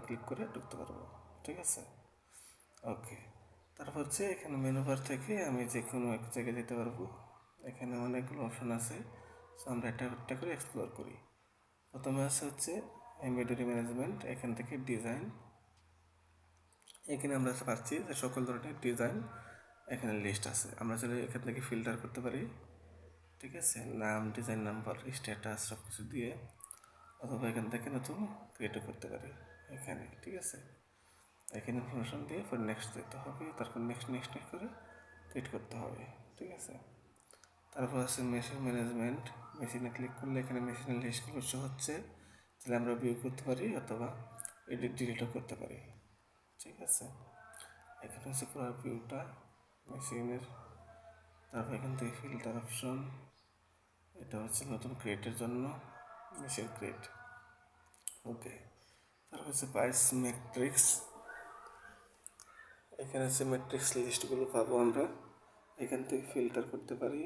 Click করে ঢুকতে পারবো, ঠিক আছে। ওকে, তারপর হচ্ছে এখানে মেনু বার থেকে আমি যে কোনো এক জায়গায় যেতে পারবো। এখানে অনেকগুলো অপশন আছে, সো আমরা একটা একটা করে এক্সপ্লোর করি। প্রথমে আছে হচ্ছে এমব্রয়ডারি ম্যানেজমেন্ট, এখান থেকে ডিজাইন। এখানে আমরা পাচ্ছি যে সকল ধরনের ডিজাইন এখানে লিস্ট আছে, আমরা চাইলে এখান থেকে ফিল্টার করতে পারি, ঠিক আছে, নাম, ডিজাইন নাম্বার, স্ট্যাটাস সব কিছু দিয়ে, অথবা এখান থেকে নতুন ক্রিয়েটও করতে পারি এখানে, ঠিক আছে। এখানে ইনফরমেশন দিয়ে পরে নেক্সট দিতে হবে, তারপর নেক্সট নেক্সট নেক্সট করে ক্রিয়েট করতে হবে, ঠিক আছে। তারপর আছে মেশিন ম্যানেজমেন্ট, মেশিনে ক্লিক করলে এখানে মেশিনের লিস্টগুলো শো হচ্ছে, তাহলে আমরা ভিউ করতে পারি অথবা এডিট ডিলিটও করতে পারি, ঠিক আছে। এখানে হচ্ছে পুরো ভিউটা মেশিনের। তারপর এখান থেকে ফিল্টার অপশন, এটা হচ্ছে নতুন ক্রিয়েটের জন্য মেশিন ক্রিয়েট, ওকে। তারপর হচ্ছে প্রাইস ম্যাট্রিক্স, এখানে হচ্ছে ম্যাট্রিক্স লিস্টগুলো পাবো আমরা, এখান থেকে ফিল্টার করতে পারি।